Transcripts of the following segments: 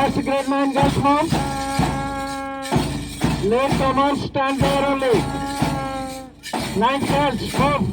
First grade man gets home. Late comers stand there only. 9th girls, move.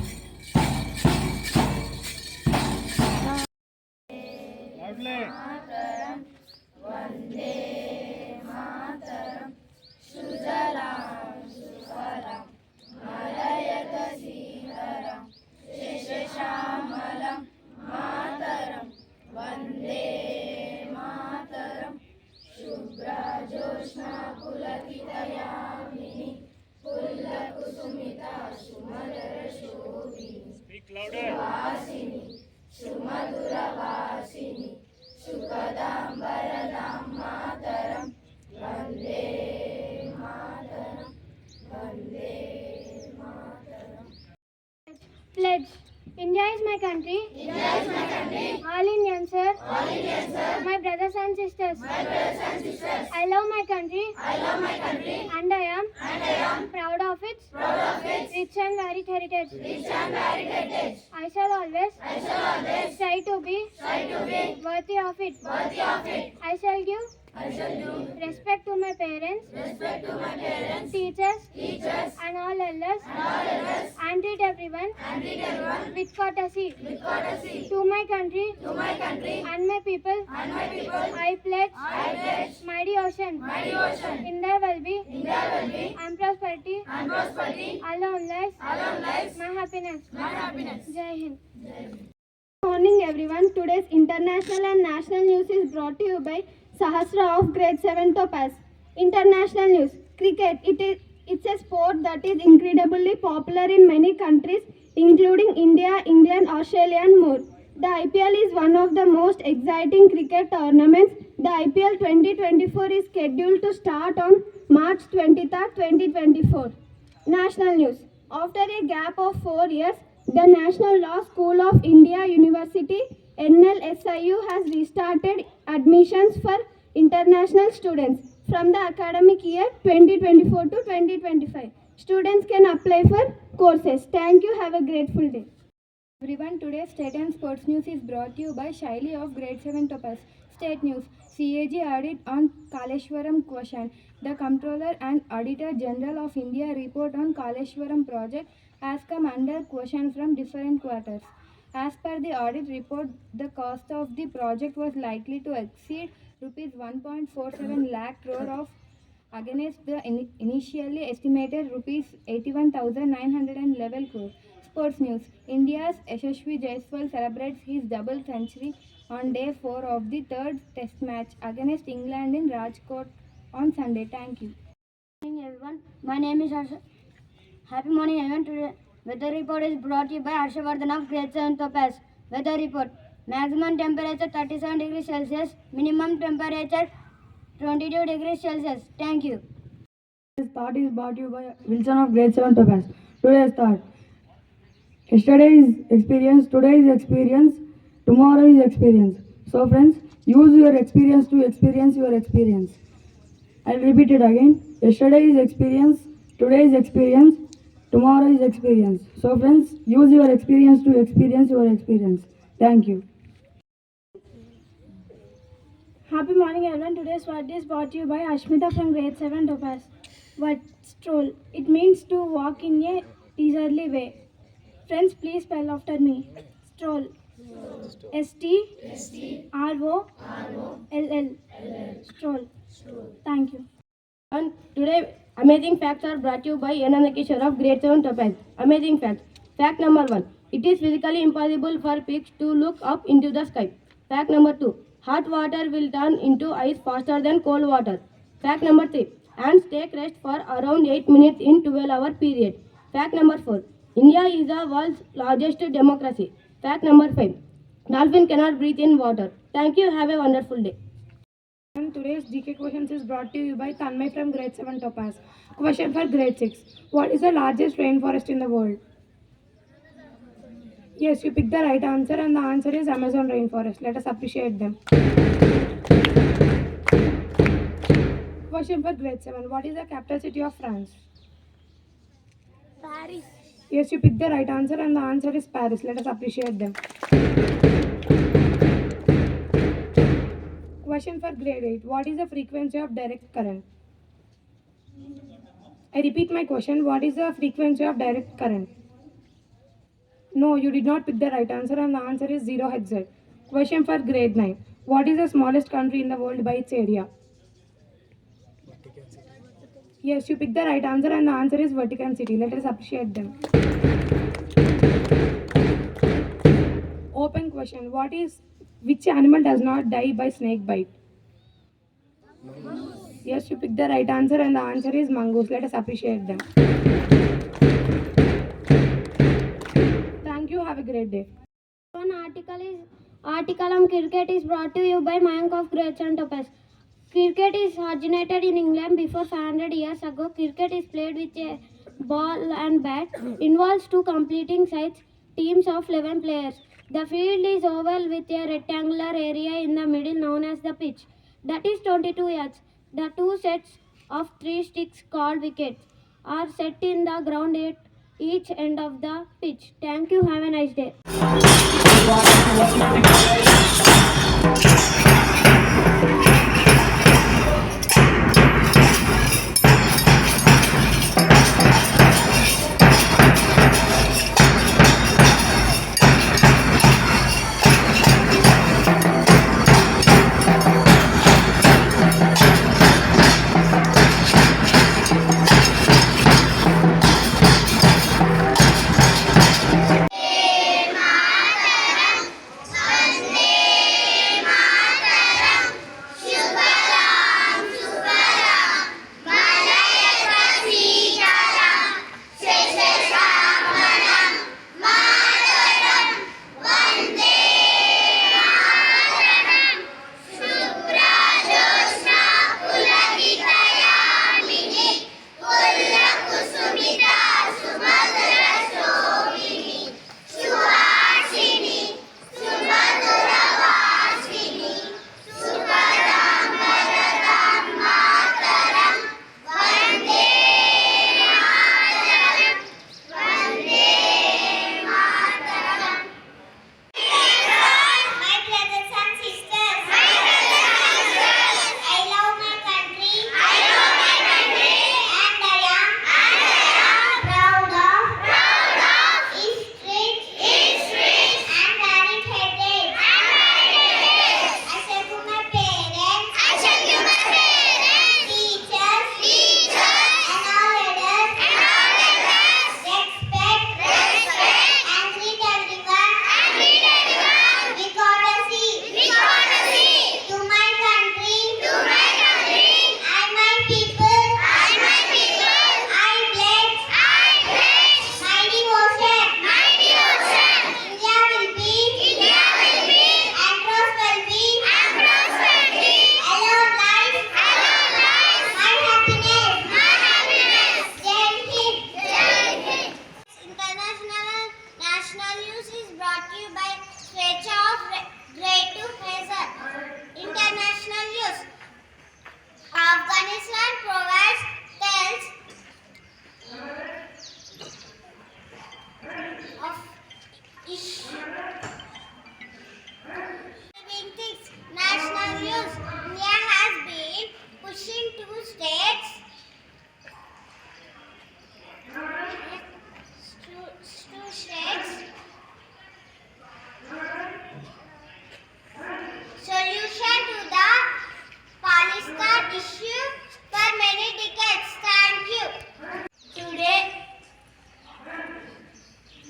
Loudly. Speak louder. Pledge. India is my country. India is my country. All Indian, sir. All Indian, sir. My brothers and sisters. My brothers and sisters. I love my country. I love my country. And I am proud of its rich and varied heritage. Rich and varied heritage. I shall always try to be worthy of it. Worthy of it. I shall give respect to my parents, teachers, and all elders, and treat everyone with courtesy. To my country, and my people, I pledge my devotion. In their well-being, and prosperity, alone lies my happiness. Jai Hind. Good morning, everyone. Today's international and national news is brought to you by Sahasra of Grade 7 Topaz. International news. Cricket. It's a sport that is incredibly popular in many countries, including India, England, Australia, and more. The IPL is one of the most exciting cricket tournaments. The IPL 2024 is scheduled to start on March 23rd, 2024. National news. After a gap of 4 years, the National Law School of India University NLSIU has restarted admissions for international students from the academic year 2024 to 2025. Students can apply for courses. Thank you. Have a grateful day. Everyone, today's state and sports news is brought to you by Shaili of Grade 7 Topaz. State news. CAG audit on Kaleshwaram question. The Comptroller and Auditor General of India report on Kaleshwaram project has come under question from different quarters. As per the audit report, the cost of the project was likely to exceed rupees 1.47 lakh crore of against the initially estimated rupees 81,911 crore. Sports news. India's Yashasvi Jaiswal celebrates his double century on day 4 of the third test match against England in Rajkot on Sunday. Thank you. Good morning, everyone. My name is Harsha. Happy morning, everyone. Today, weather report is brought to you by Harshavardhan of Grade 7 Topaz. Weather report. Maximum temperature 37 degrees Celsius. Minimum temperature 22 degrees Celsius. Thank you. This thought is brought to you by Wilson of Grade 7 Topaz. Today's thought. Yesterday's experience, today's experience, tomorrow is experience. So friends, use your experience to experience your experience. I'll repeat it again. Yesterday is experience, today is experience, tomorrow is experience. So friends, use your experience to experience your experience. Thank you. Happy morning, everyone. Today's word is brought to you by Ashmita from Grade 7 Topaz. Word stroll. It means to walk in a leisurely way. Friends, please spell after me. Stroll. STROLL. Stroll. Thank you. And today, amazing facts are brought to you by Yananda Kishore of Grade 7 Topaz. Amazing facts. Fact number 1. It is physically impossible for pigs to look up into the sky. Fact number 2. Hot water will turn into ice faster than cold water. Fact number 3. Ants take rest for around 8 minutes in 12-hour period. Fact number 4. India is the world's largest democracy. Fact number 5. Dolphin cannot breathe in water. Thank you. Have a wonderful day. And today's GK questions is brought to you by Tanmay from Grade 7 Topaz. Question for Grade 6. What is the largest rainforest in the world? Yes, you picked the right answer and the answer is Amazon rainforest. Let us appreciate them. Question for Grade 7. What is the capital city of France? Paris. Yes, you picked the right answer and the answer is Paris. Let us appreciate them. Question for grade 8. What is the frequency of direct current? I repeat my question. What is the frequency of direct current? No, you did not pick the right answer, and the answer is 0 Hz. Question for grade 9. What is the smallest country in the world by its area? Yes, you picked the right answer, and the answer is Vatican City. Let us appreciate them. Open question. Which animal does not die by snake bite? Yes, you picked the right answer, and the answer is mongoose. Let us appreciate them. Thank you. Have a great day. One article on cricket is brought to you by Mayank of Great II Topaz. Cricket is originated in England before 500 years ago. Cricket is played with a ball and bat. Involves two completing sides, teams of 11 players. The field is oval with a rectangular area in the middle known as the pitch. That is 22 yards. The two sets of 3 sticks called wickets are set in the ground at each end of the pitch. Thank you. Have a nice day.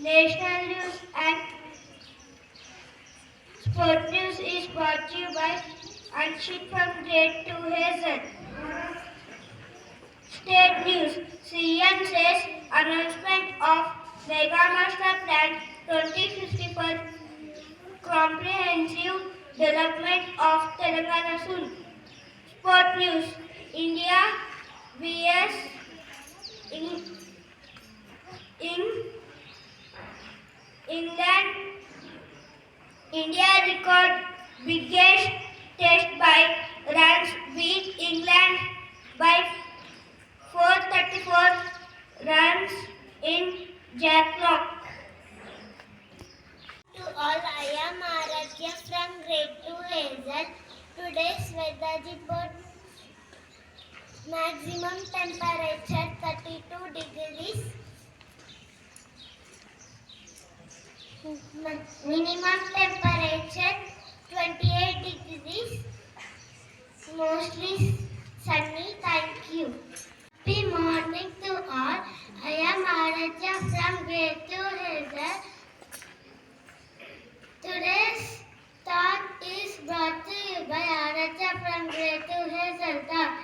National news and sport news is brought to you by Anshit from Grade II Hazel. State news. CM says announcement of Mega Master Plan 2054 comprehensive development of Telangana soon. Sport news. India vs. England. India record biggest test by runs beat England by 434 runs in jack clock. To all, I am Aradhya from Grade II Hazel. Today Today's weather report. Maximum temperature 32 degrees. Minimum temperature 28 degrees. Mostly sunny. Thank you. Happy morning to all. I am Araja from grade 2 Hazel. Today's thought is brought to you by Araja from grade 2 Hazel. Thought.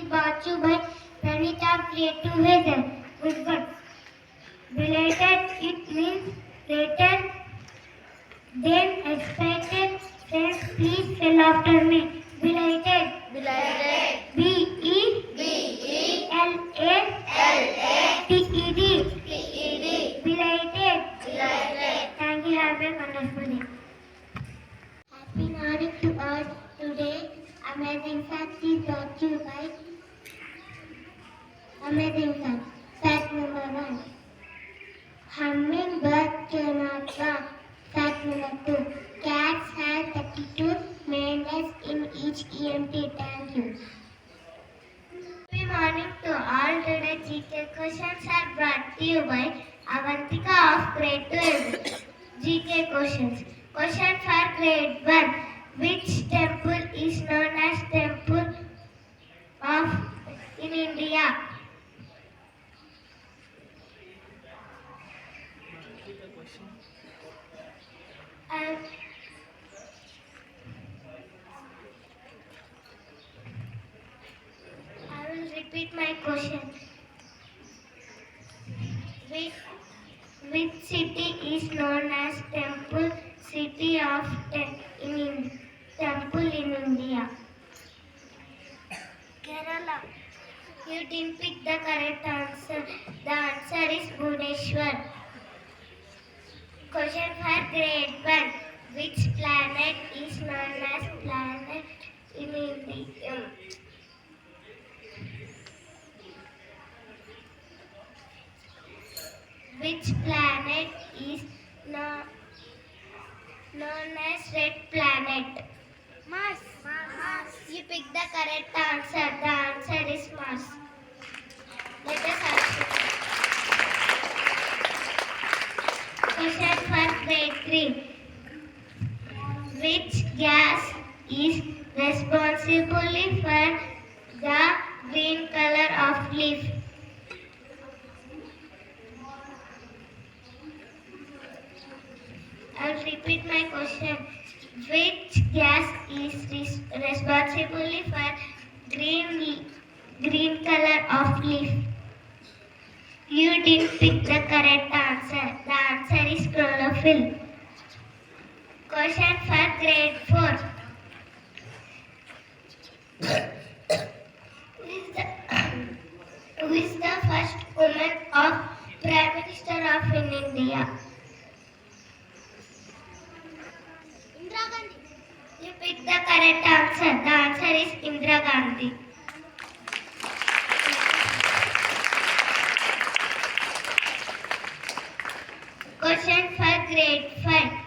Brought to you by Pranita Creative Hazel. With what? Belated, it means later than expected. Friends, please spell after me. Belated. Belated. B-E-L-A-T-E-D. Belated. Belated. Thank you. Have a wonderful day. Happy morning to all. Today, amazing fact is brought to you by Amazing fact. Fact number 1. Hummingbird cannot walk. Fact number 2. Cats have 32 males in each EMT. Thank you. Happy morning to all. Today GK questions are brought to you by Avantika of grade 12. GK questions. Question for grade 1. Which temple is known as Temple of in India? I will repeat my question. Which city is known as Temple City of Temple in India? Kerala. You didn't pick the correct answer. The answer is Bhubaneswar. Question for grade 1. Which planet is known as planet in India? Which planet is known as red planet? Mars. You picked the correct answer. The answer is Mars. Let us answer. Question for grade 3. Which gas is responsible for the green color of leaf? I will repeat my question. Which gas is responsible for green color of leaf? You didn't pick the correct answer. The answer is chlorophyll. Question for grade 4. Who is the first woman of Prime Minister of India? Indira Gandhi. You picked the correct answer. The answer is Indira Gandhi. Question for grade 5.